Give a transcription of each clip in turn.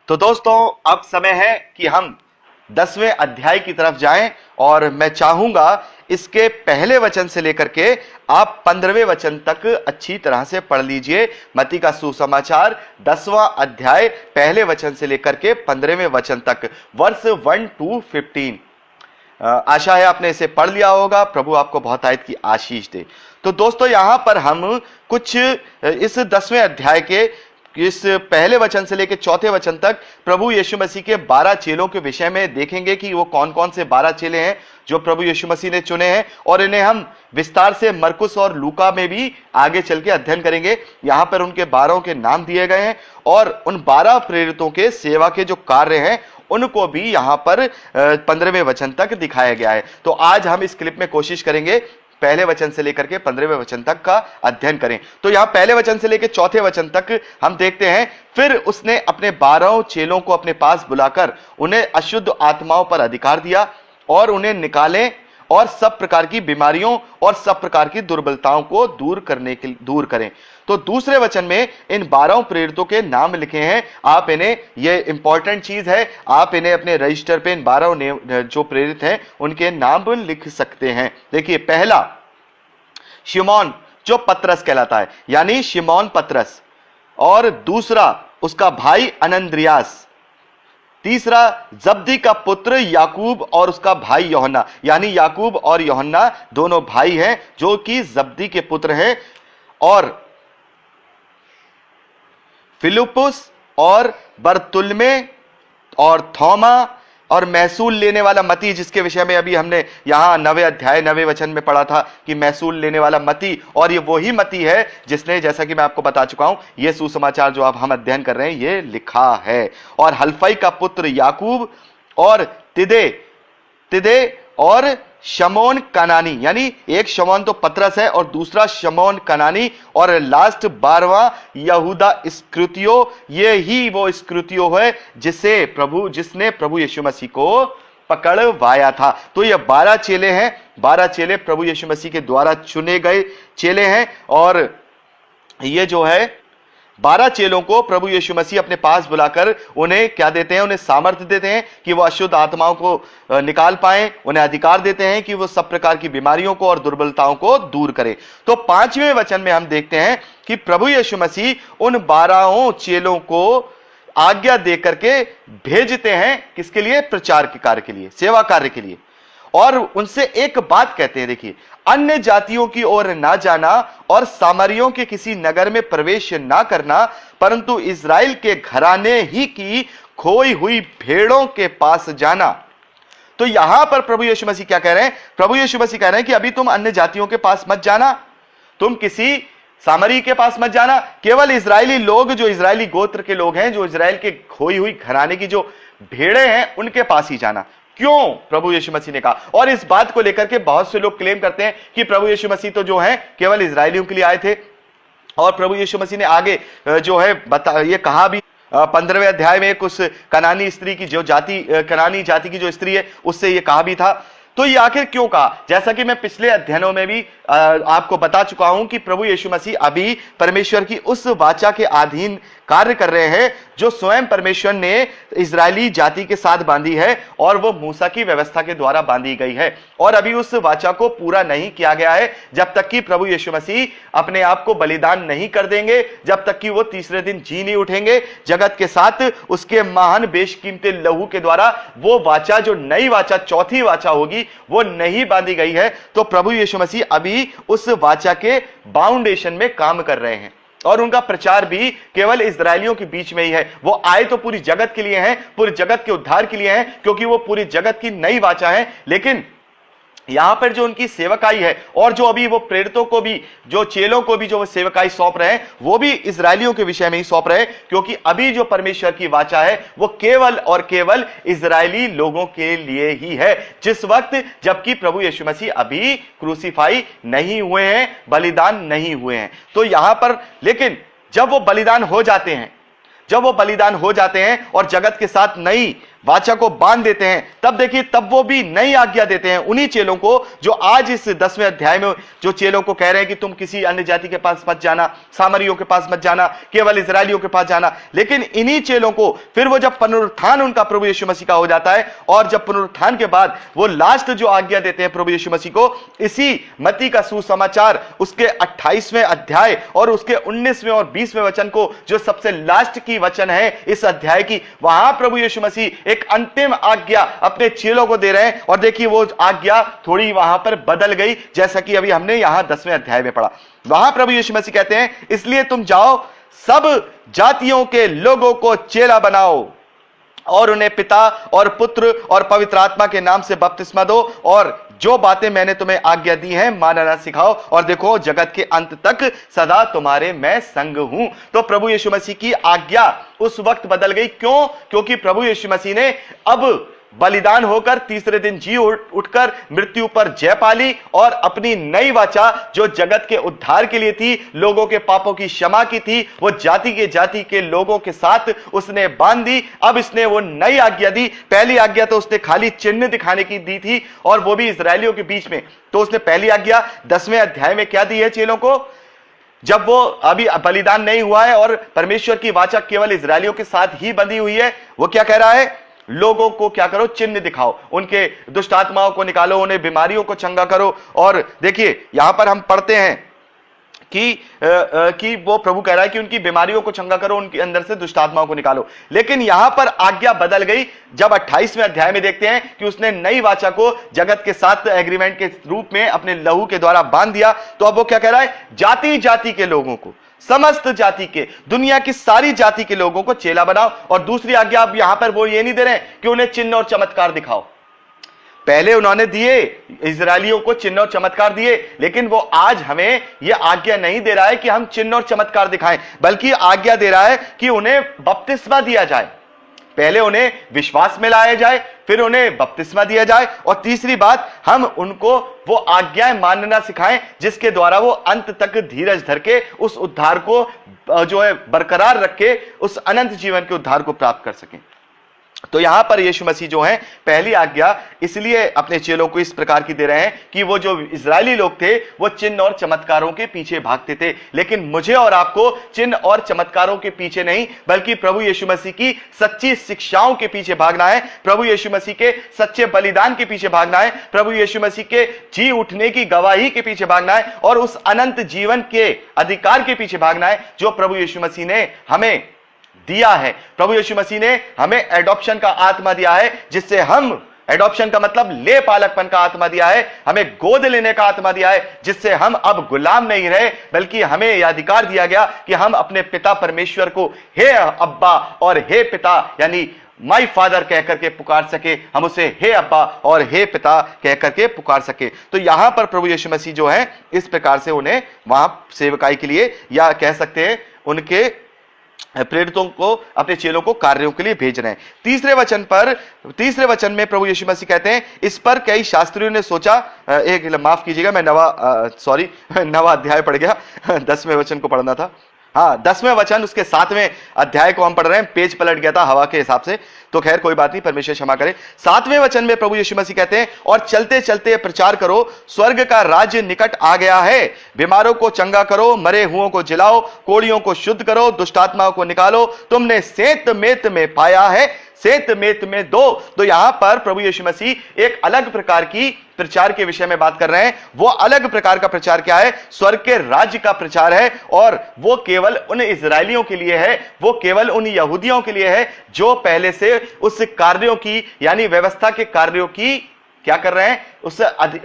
तो दोस्तों अब समय है कि हम 10वें अध्याय की तरफ जाएं और मैं चाहूंगा इसके पहले वचन से लेकर के आप 15वें वचन तक अच्छी तरह से पढ़ लीजिए। मत्ती का सुसमाचार 10वां अध्याय पहले वचन से लेकर के 15वें वचन तक, वर्ष 1 to 15। आशा है आपने इसे पढ़ लिया होगा। प्रभु आपको बहुत आयत की आशीष दे। तो दोस्तों यहां पर हम कुछ इस 10वें अध्याय के इस पहले वचन से लेकर चौथे वचन तक प्रभु यीशु मसीह के 12 चेलों के विषय में देखेंगे कि वो कौन कौन से 12 चेले हैं जो प्रभु यीशु मसीह ने चुने हैं, और इन्हें हम विस्तार से मरकुस और लूका में भी आगे चल के अध्ययन करेंगे। यहां पर उनके 12 के नाम दिए गए हैं और उन 12 प्रेरितों के सेवा के जो कार्य हैं उनको भी यहां पर 15वें वचन तक दिखाया गया है। तो आज हम इस क्लिप में कोशिश करेंगे पहले वचन से लेकर के 15वें वचन तक का अध्ययन करें। तो यहां पहले वचन से लेकर चौथे वचन तक हम देखते हैं, फिर उसने अपने 12 चेलों को अपने पास बुलाकर उन्हें अशुद्ध आत्माओं पर अधिकार दिया और उन्हें निकालें और सब प्रकार की बीमारियों और सब प्रकार की दुर्बलताओं को दूर करें। तो दूसरे वचन में इन 12 प्रेरितों के नाम लिखे हैं। आप इन्हें, ये इंपॉर्टेंट चीज है, आप इन्हें अपने रजिस्टर पे इन 12 जो प्रेरित हैं उनके नाम लिख सकते हैं। देखिए, पहला शिमोन जो पतरस कहलाता है, यानी शिमोन पतरस, और दूसरा उसका भाई अनंद्रियास, तीसरा जब्दी का पुत्र याकूब और उसका भाई यूहन्ना, यानी याकूब और यूहन्ना दोनों भाई हैं जो कि जब्दी के पुत्र हैं, और फिलिपुस और बरतुल्मे और थोमा और महसूल लेने वाला मती, जिसके विषय में अभी हमने यहां 9वें अध्याय 9वें वचन में पढ़ा था कि महसूल लेने वाला मती, और ये वही मती है जिसने, जैसा कि मैं आपको बता चुका हूं, ये सुसमाचार जो अब हम अध्ययन कर रहे हैं ये लिखा है। और हल्फई का पुत्र याकूब और तिदे और शमोन कनानी, यानी एक शमोन तो पतरस है और दूसरा शमोन कनानी, और लास्ट 12वां यहूदा इस्करियोती, ये ही वो इस्करियोती है जिसने प्रभु यीशु मसीह को पकड़वाया था। तो ये 12 चेले हैं, 12 चेले प्रभु यीशु मसीह के द्वारा चुने गए चेले हैं, और ये जो है 12 चेलों को प्रभु यीशु मसीह अपने पास बुलाकर उन्हें क्या देते हैं? उन्हें सामर्थ्य देते हैं कि वो अशुद्ध आत्माओं को निकाल पाएं, उन्हें अधिकार देते हैं कि वो सब प्रकार की बीमारियों को और दुर्बलताओं को दूर करें। तो 5वें वचन में हम देखते हैं कि प्रभु यीशु मसीह उन 12 चेलों को आज्ञा दे करके भेजते हैं, किसके लिए? प्रचार के कार्य के लिए, सेवा कार्य के लिए, और उनसे एक बात कहते हैं, देखिए, अन्य जातियों की ओर ना जाना और सामरियों के किसी नगर में प्रवेश ना करना, परंतु इज़राइल के घराने ही की खोई हुई भेड़ों के पास जाना। तो यहां पर प्रभु यीशु मसीह क्या कह रहे हैं? प्रभु यीशु मसीह कह रहे हैं कि अभी तुम अन्य जातियों के पास मत जाना, तुम किसी सामरी के पास मत जाना, केवल इजरायली लोग, जो इजरायली गोत्र के लोग हैं, जो इजराइल के खोई हुई घराने की जो भेड़े हैं, उनके पास ही जाना। क्यों? प्रभु यीशु मसीह ने कहा। और इस बात को लेकर के बहुत से लोग क्लेम करते हैं कि प्रभु यीशु मसीह तो जो है केवल इजरायलियों के लिए आए थे, और प्रभु यीशु मसीह ने आगे जो है ये कहा भी 15वें अध्याय में उस कनानी स्त्री की जो जाति, कनानी जाति की जो स्त्री है, उससे ये कहा भी था। तो ये आखिर क्यों कहा? जैसा कि मैं पिछले अध्ययनों में भी आपको बता चुका हूं कि प्रभु यीशु मसीह अभी परमेश्वर की उस वाचा के अधीन कार्य कर रहे हैं जो स्वयं परमेश्वर ने इजरायली जाति के साथ बांधी है, और वो मूसा की व्यवस्था के द्वारा बांधी गई है, और अभी उस वाचा को पूरा नहीं किया गया है जब तक कि प्रभु यीशु मसीह अपने आप को बलिदान नहीं कर देंगे, जब तक कि वो तीसरे दिन जी नहीं उठेंगे जगत के साथ उसके महान बेशकीमती लहू के द्वारा। वो वाचा, जो नई वाचा, चौथी वाचा होगी, वो नहीं बांधी गई है। तो प्रभु यीशु मसीह अभी उस वाचा के फाउंडेशन में काम कर रहे हैं, और उनका प्रचार भी केवल इजरायलियों के बीच में ही है। वो आए तो पूरी जगत के लिए हैं, पूरी जगत के उद्धार के लिए हैं, क्योंकि वो पूरी जगत की नई वाचा है। लेकिन यहां पर जो उनकी सेवकाई है, और जो अभी वो प्रेरितों को भी, जो चेलों को भी जो वो सेवकाई सौंप रहे हैं, वो भी इजरायलियों के विषय में ही सौंप रहे हैं, क्योंकि अभी जो परमेश्वर की वाचा है वो केवल और केवल इजरायली लोगों के लिए ही है, जिस वक्त जबकि प्रभु यीशु मसीह अभी क्रूसीफाई नहीं हुए हैं, बलिदान नहीं हुए हैं। तो यहां पर, लेकिन जब वो बलिदान हो जाते हैं, और जगत के साथ नई वाचा को बांध देते हैं, तब देखिए तब वो भी नई आज्ञा देते हैं उन्हीं चेलों को जो आज इस 10वें अध्याय में जो चेलों को कह रहे हैं कि तुम किसी अन्य जाति के पास मत जाना, सामरियों के पास मत जाना, केवल इजरायलियों के पास जाना। लेकिन इन्हीं चेलों को फिर वो जब पुनरुत्थान उनका प्रभु यीशु मसीह का हो जाता है, और जब पुनरुत्थान के बाद वो लास्ट जो आज्ञा देते हैं प्रभु यीशु मसीह को, इसी मत्ती का सुसमाचार उसके 28वें अध्याय और उसके 19वें और 20वें वचन को, जो सबसे लास्ट की वचन है इस अध्याय की, वहां प्रभु यीशु मसीह एक अंतिम आज्ञा अपने चेलों को दे रहे हैं। और देखिए वो आज्ञा थोड़ी वहां पर बदल गई, जैसा कि अभी हमने यहां 10वें अध्याय में पढ़ा। वहां प्रभु यीशु मसीह कहते हैं, इसलिए तुम जाओ, सब जातियों के लोगों को चेला बनाओ और उन्हें पिता और पुत्र और पवित्र आत्मा के नाम से बपतिस्मा दो, और जो बातें मैंने तुम्हें आज्ञा दी हैं मानना सिखाओ, और देखो जगत के अंत तक सदा तुम्हारे मैं संग हूं। तो प्रभु यीशु मसीह की आज्ञा उस वक्त बदल गई। क्यों? क्योंकि प्रभु यीशु मसीह ने अब बलिदान होकर तीसरे दिन जी उठकर मृत्यु पर जय पाली, और अपनी नई वाचा जो जगत के उद्धार के लिए थी, लोगों के पापों की क्षमा की थी, वो जाति के लोगों के साथ उसने बांध दी। अब इसने वो नई आज्ञा दी। पहली आज्ञा तो उसने खाली चिन्ह दिखाने की दी थी, और वो भी इजरायलियों के बीच में। तो उसने पहली आज्ञा 10वें अध्याय में क्या दी है चेलों को? जब वो अभी बलिदान नहीं हुआ है और परमेश्वर की वाचा केवल इजरायलियों के साथ ही बंधी हुई है, वो क्या कह रहा है? लोगों को क्या करो? चिन्ह दिखाओ, उनके दुष्ट आत्माओं को निकालो, उन्हें बीमारियों को चंगा करो। और देखिए यहां पर हम पढ़ते हैं कि वो प्रभु कह रहा है कि उनकी बीमारियों को चंगा करो, उनके अंदर से दुष्ट आत्माओं को निकालो। लेकिन यहां पर आज्ञा बदल गई जब 28वें अध्याय में देखते हैं कि उसने नई वाचा को जगत के साथ एग्रीमेंट के रूप में अपने लहू के द्वारा बांध दिया। तो अब वो क्या कह रहा है? जाति जाति के लोगों को, समस्त जाति के, दुनिया की सारी जाति के लोगों को चेला बनाओ। और दूसरी आज्ञा अब यहां पर वो ये नहीं दे रहे हैं कि उन्हें चिन्ह और चमत्कार दिखाओ। पहले उन्होंने दिए, इजरायलियों को चिन्ह और चमत्कार दिए, लेकिन वो आज हमें यह आज्ञा नहीं दे रहा है कि हम चिन्ह और चमत्कार दिखाएं, बल्कि आज्ञा दे रहा है कि उन्हें बपतिस्मा दिया जाए। पहले उन्हें विश्वास में लाया जाए, फिर उन्हें बपतिस्मा दिया जाए, और तीसरी बात हम उनको वो आज्ञाएं मानना सिखाएं जिसके द्वारा वो अंत तक धीरज धर के उस उद्धार को जो है बरकरार रख के उस अनंत जीवन के उद्धार को प्राप्त कर सकें। तो यहां पर यीशु मसीह जो है पहली आज्ञा इसलिए अपने चेलों को इस प्रकार की दे रहे हैं कि वो जो इजरायली लोग थे वो चिन्ह और चमत्कारों के पीछे भागते थे, लेकिन मुझे और आपको चिन्ह और चमत्कारों के पीछे नहीं, बल्कि प्रभु यीशु मसीह की सच्ची शिक्षाओं के पीछे भागना है, प्रभु यीशु मसीह के सच्चे बलिदान के पीछे भागना है, प्रभु यीशु मसीह के जी उठने की गवाही के पीछे भागना है, और उस अनंत जीवन के अधिकार के पीछे भागना है जो प्रभु यीशु मसीह ने हमें दिया है। प्रभु यीशु मसीह ने हमें एडॉप्शन का आत्मा दिया है, जिससे हम, एडॉप्शन का मतलब ले पालकपन का आत्मा दिया है, हमें गोद लेने का आत्मा दिया है, जिससे हम अब गुलाम नहीं रहे, बल्कि हमें यह अधिकार दिया गया कि हम अपने पिता परमेश्वर को हे अब्बा और हे पिता यानी माई फादर कह करके पुकार सके, हम उसे हे अब्बा और हे पिता कह करके पुकार सके। तो यहां पर प्रभु यीशु मसीह जो है इस प्रकार से उन्हें वहां सेवकाई के लिए, या कह सकते हैं उनके प्रेरितों को, अपने चेलों को कार्यों के लिए भेज रहे हैं। तीसरे वचन में प्रभु यीशु मसीह कहते हैं, इस पर कई शास्त्रियों ने सोचा, माफ कीजिएगा मैं नवा अध्याय पढ़ गया, 10वें वचन को पढ़ना था। हाँ, 10वें वचन उसके 7वें अध्याय को हम पढ़ रहे हैं, पेज पलट गया था हवा के हिसाब से, तो खैर कोई बात नहीं, परमेश्वर क्षमा करे। 7वें वचन में प्रभु यीशु मसीह कहते हैं, और चलते चलते प्रचार करो, स्वर्ग का राज्य निकट आ गया है, बीमारों को चंगा करो, मरे हुओं को जिलाओ, कोढ़ियों को शुद्ध करो, दुष्ट आत्माओं को निकालो, तुमने सेंत मेत में पाया है, सेंत मेत में दो। तो यहां पर प्रभु यीशु मसीह एक अलग प्रकार की प्रचार के विषय में बात कर रहे हैं। वो अलग प्रकार का प्रचार क्या है? स्वर्ग के राज्य का प्रचार है, और वो केवल उन इजरायलियों के लिए है, वो केवल उन यहूदियों के लिए है जो पहले से उस कार्यों की यानी व्यवस्था के कार्यों की क्या कर रहे हैं?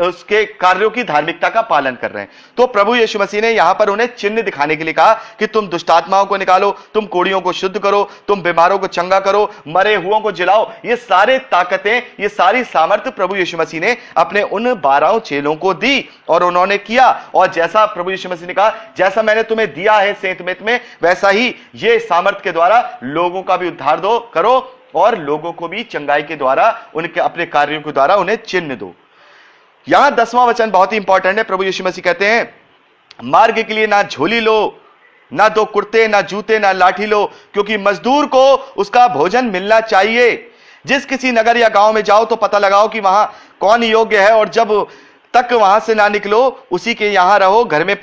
उसके कार्यों की धार्मिकता का पालन कर रहे हैं। तो प्रभु यीशु मसीह ने यहां पर उन्हें चिन्ह दिखाने के लिए कहा कि तुम दुष्ट आत्माओं को निकालो, तुम कोढ़ियों को शुद्ध करो, तुम बीमारों को चंगा करो, मरे हुओं को जिलाओ। ये सारे ताकतें, ये सारी सामर्थ्य प्रभु यीशु मसीह ने अपने उन 12 चेलों को दी, और उन्होंने किया। और जैसा प्रभु यीशु मसीह ने कहा, जैसा मैंने तुम्हें दिया है सेंत मेत में, वैसा ही ये सामर्थ्य के द्वारा लोगों का भी उद्धार दो करो, और लोगों को भी चंगाई के द्वारा, उनके अपने कार्यों के द्वारा उन्हें चिन्ह दो। यहां 10वां वचन बहुत ही इंपॉर्टेंट है। प्रभु यीशु मसीह कहते हैं, मार्ग के लिए ना झोली लो, ना 2 कुर्ते, ना जूते, ना लाठी लो, क्योंकि मजदूर को उसका भोजन मिलना चाहिए। जिस किसी नगर या गांव में जाओ तो पता लगाओ कि वहां कौन योग्य है, और जब तक वहां से ना निकलो उसी के यहां रहो। घर में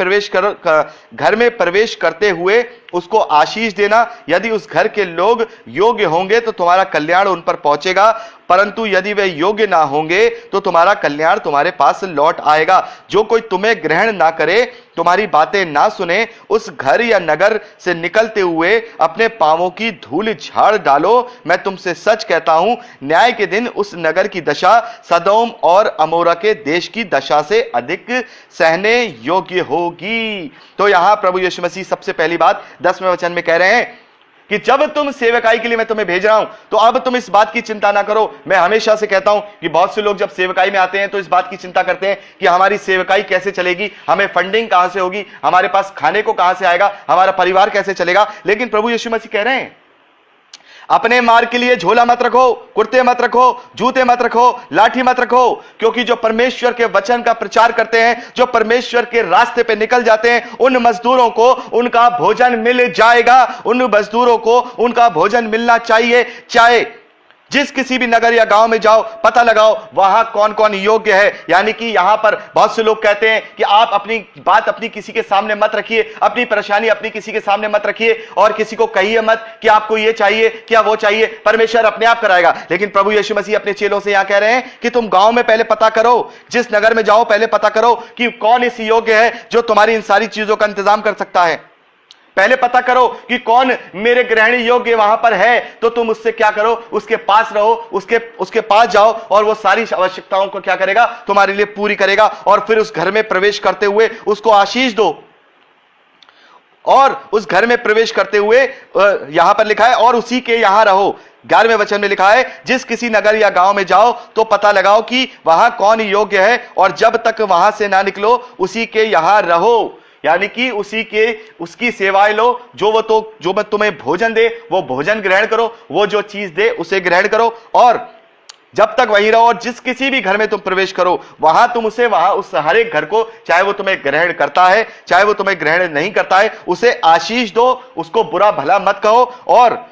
प्रवेश करते हुए उसको आशीष देना। यदि उस घर के लोग योग्य होंगे तो तुम्हारा कल्याण उन पर पहुंचेगा, परंतु यदि वे योग्य ना होंगे तो तुम्हारा कल्याण तुम्हारे पास लौट आएगा। जो कोई तुम्हें ग्रहण ना करे, तुम्हारी बातें ना सुने, उस घर या नगर से निकलते हुए अपने पांवों की धूल झाड़ डालो। मैं तुमसे सच कहता हूं, न्याय के दिन उस नगर की दशा सदोम और अमोरा के देश की दशा से अधिक सहने योग्य होगी। तो यहां प्रभु यीशु मसीह सबसे पहली बात 10वें वचन में कह रहे हैं कि जब तुम सेवकाई के लिए मैं तुम्हें भेज रहा हूं तो अब तुम इस बात की चिंता ना करो। मैं हमेशा से कहता हूं कि बहुत से लोग जब सेवकाई में आते हैं तो इस बात की चिंता करते हैं कि हमारी सेवकाई कैसे चलेगी, हमें फंडिंग कहां से होगी, हमारे पास खाने को कहां से आएगा, हमारा परिवार कैसे चलेगा। लेकिन प्रभु यीशु मसीह कह रहे हैं अपने मार्ग के लिए झोला मत रखो, कुर्ते मत रखो, जूते मत रखो, लाठी मत रखो, क्योंकि जो परमेश्वर के वचन का प्रचार करते हैं, जो परमेश्वर के रास्ते पे निकल जाते हैं, उन मजदूरों को उनका भोजन मिल जाएगा। उन मजदूरों को उनका भोजन मिलना चाहिए। चाहे जिस किसी भी नगर या गांव में जाओ, पता लगाओ वहां कौन कौन योग्य है। यानी कि यहां पर बहुत से लोग कहते हैं कि आप अपनी बात अपनी किसी के सामने मत रखिए, अपनी परेशानी अपनी किसी के सामने मत रखिए, और किसी को कहिए मत कि आपको ये चाहिए, क्या वो चाहिए। परमेश्वर अपने आप कराएगा। लेकिन प्रभु यीशु मसीह अपने चेलों से यहां कह रहे हैं कि तुम गांव में पहले पता करो, जिस नगर में जाओ पहले पता करो कि कौन इस योग्य है जो तुम्हारी इन सारी चीजों का इंतजाम कर सकता है। पहले पता करो कि कौन मेरे ग्रहण योग्य वहां पर है, तो तुम उससे क्या करो, उसके पास रहो, उसके पास जाओ, और वो सारी आवश्यकताओं को क्या करेगा, तुम्हारे लिए पूरी करेगा। और फिर उस घर में प्रवेश करते हुए उसको आशीष दो। और उस घर में प्रवेश करते हुए यहां पर लिखा है और उसी के यहां रहो। 11वें वचन में लिखा है जिस किसी नगर या गांव में जाओ तो पता लगाओ कि वहां कौन योग्य है, और जब तक वहां से ना निकलो उसी के यहां रहो। यानी कि उसकी सेवाएं लो। जो मैं तुम्हें भोजन दे वो भोजन ग्रहण करो, वो जो चीज दे उसे ग्रहण करो, और जब तक वहीं रहो। और जिस किसी भी घर में तुम प्रवेश करो वहां तुम उस हर एक घर को, चाहे वो तुम्हें ग्रहण करता है चाहे वो तुम्हें ग्रहण नहीं करता है, उसे आशीष दो, उसको बुरा भला मत कहो। और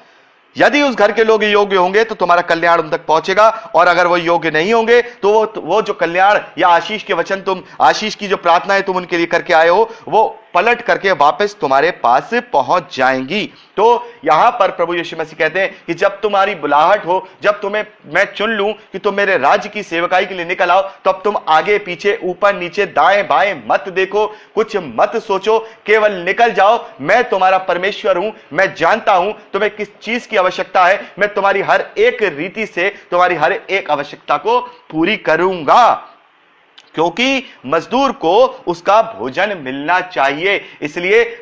यदि उस घर के लोग योग्य होंगे तो तुम्हारा कल्याण उन तक पहुंचेगा, और अगर वो योग्य नहीं होंगे तो वो जो कल्याण या आशीष के वचन आशीष की जो प्रार्थनाएं तुम उनके लिए करके आए हो वो पलट करके वापस तुम्हारे पास पहुंच जाएंगी। तो यहां पर प्रभु यीशु मसीह कहते हैं कि जब तुम्हारी बुलाहट हो, जब तुम्हें मैं चुन लूं कि तुम मेरे राज्य की सेवकाई के लिए निकल आओ, तब तुम आगे पीछे ऊपर नीचे दाएं बाएं मत देखो, कुछ मत सोचो, केवल निकल जाओ। मैं तुम्हारा परमेश्वर हूं, मैं जानता हूं तुम्हें किस चीज की आवश्यकता है, मैं तुम्हारी हर एक रीति से तुम्हारी हर एक आवश्यकता को पूरी करूंगा, क्योंकि मजदूर को उसका भोजन मिलना चाहिए। इसलिए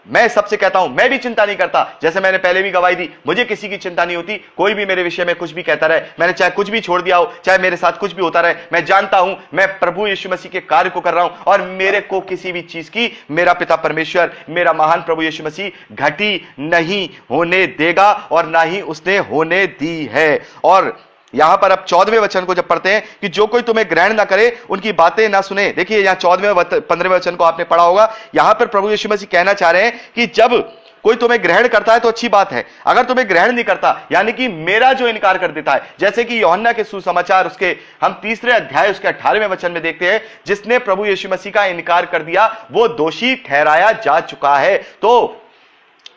मैं सबसे कहता हूं, मैं भी चिंता नहीं करता। जैसे मैंने पहले भी गवाही दी, मुझे किसी की चिंता नहीं होती। कोई भी मेरे विषय में कुछ भी कहता रहे, मैंने चाहे कुछ भी छोड़ दिया हो, चाहे मेरे साथ कुछ भी होता रहे, मैं जानता हूं मैं प्रभु यीशु मसीह के कार्य को कर रहा हूं, और मेरे को किसी भी चीज की मेरा पिता परमेश्वर, मेरा महान प्रभु यीशु मसीह घटी नहीं होने देगा, और ना ही उसने होने दी है। और यहां पर अब 14वें वचन को जब पढ़ते हैं कि जो कोई तुम्हें ग्रहण ना करे, उनकी बातें ना सुने। देखिए यहां 15वें वचन को आपने पढ़ा होगा। यहां पर प्रभु यीशु मसीह कहना चाह रहे हैं कि जब कोई तुम्हें ग्रहण करता है तो अच्छी बात है, अगर तुम्हें ग्रहण नहीं करता, यानी कि मेरा जो इनकार कर देता है, जैसे कि यूहन्ना के सुसमाचार उसके हम 3रे अध्याय उसके 18वें वचन में देखते हैं, जिसने प्रभु यीशु मसीह का इनकार कर दिया वो दोषी ठहराया जा चुका है। तो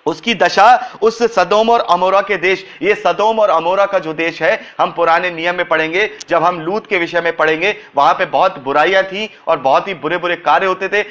उसकी दशा उस सदोम और अमोरा के देश, ये सदोम और अमोरा का जो देश है, हम पुराने नियम में पढ़ेंगे, जब हम लूत के विषय में पढ़ेंगे, वहां पे बहुत बुराइयां थी और बहुत ही बुरे बुरे कार्य होते थे,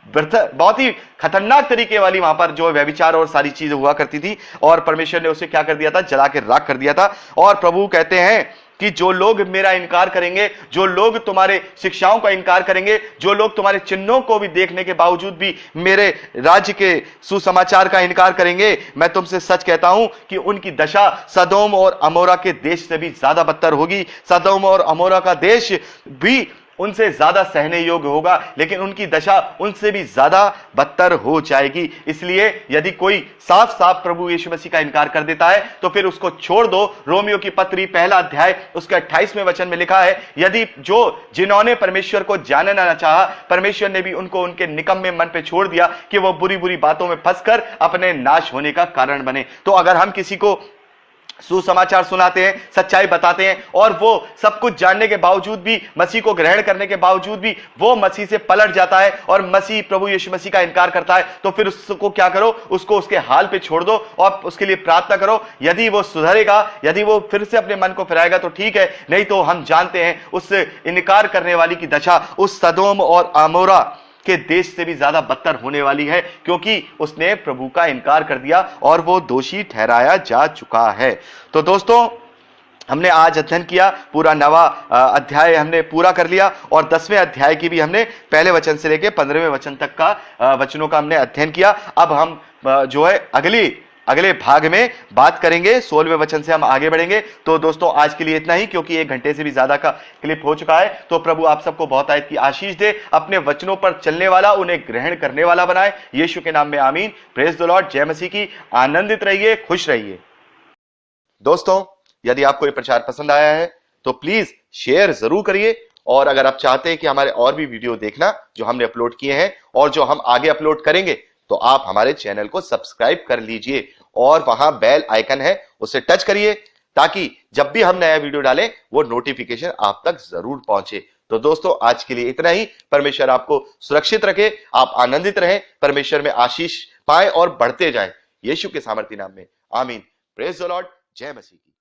बहुत ही खतरनाक तरीके वाली वहां पर जो व्यभिचार और सारी चीजें हुआ करती थी, और परमेश्वर ने उसे क्या कर दिया था, जला के राख कर दिया था। और प्रभु कहते हैं कि जो लोग मेरा इनकार करेंगे, जो लोग तुम्हारे शिक्षाओं का इनकार करेंगे, जो लोग तुम्हारे चिन्हों को भी देखने के बावजूद भी मेरे राज्य के सुसमाचार का इनकार करेंगे, मैं तुमसे सच कहता हूं कि उनकी दशा सदोम और अमोरा के देश से भी ज्यादा बदतर होगी। सदोम और अमोरा का देश भी उनसे ज्यादा सहने योग्य होगा, लेकिन उनकी दशा उनसे भी ज्यादा बदतर हो जाएगी। इसलिए यदि कोई साफ साफ प्रभु यीशु मसीह का इनकार कर देता है तो फिर उसको छोड़ दो। रोमियो की पत्री 1 अध्याय उसके 28वें वचन में लिखा है, यदि जिन्होंने परमेश्वर को जानना ना चाहा, परमेश्वर ने भी उनको उनके निकम्मे मन पे छोड़ दिया कि वो बुरी बुरी बातों में फंसकर अपने नाश होने का कारण बने। तो अगर हम किसी को सुसमाचार सुनाते हैं, सच्चाई बताते हैं, और वो सब कुछ जानने के बावजूद भी, मसीह को ग्रहण करने के बावजूद भी वो मसीह से पलट जाता है और मसीह, प्रभु यीशु मसीह का इनकार करता है, तो फिर उसको क्या करो, उसको उसके हाल पे छोड़ दो और उसके लिए प्रार्थना करो। यदि वो सुधरेगा, यदि वो फिर से अपने मन को फिराएगा तो ठीक है, नहीं तो हम जानते हैं उस इनकार करने वाली की दशा उस सदोम और अमोरा के देश से भी ज्यादा बदतर होने वाली है, क्योंकि उसने प्रभु का इनकार कर दिया और वो दोषी ठहराया जा चुका है। तो दोस्तों, हमने आज अध्ययन किया, पूरा नवा अध्याय हमने पूरा कर लिया, और 10वें अध्याय की भी हमने पहले वचन से लेकर 15वें वचन तक का वचनों का हमने अध्ययन किया। अब हम जो है अगले भाग में बात करेंगे, 16वें वचन से हम आगे बढ़ेंगे। तो दोस्तों, आज के लिए इतना ही, क्योंकि 1 घंटे से भी ज्यादा का क्लिप हो चुका है। तो प्रभु आप सबको बहुत आयत की आशीष दे, अपने वचनों पर चलने वाला, उन्हें ग्रहण करने वाला बनाए, यीशु के नाम में आमीन। Praise the Lord. जय मसीह की। आनंदित रहिए, खुश रहिए। दोस्तों, यदि आपको ये प्रचार पसंद आया है तो प्लीज शेयर जरूर करिए, और अगर आप चाहते हैं कि हमारे और भी वीडियो देखना जो हमने अपलोड किए हैं और जो हम आगे अपलोड करेंगे, तो आप हमारे चैनल को सब्सक्राइब कर लीजिए, और वहां बेल आइकन है उसे टच करिए, ताकि जब भी हम नया वीडियो डालें वो नोटिफिकेशन आप तक जरूर पहुंचे। तो दोस्तों, आज के लिए इतना ही। परमेश्वर आपको सुरक्षित रखे, आप आनंदित रहें, परमेश्वर में आशीष पाएं और बढ़ते जाएं, यीशु के सामर्थी नाम में आमीन। Praise the Lord. जय मसीह की।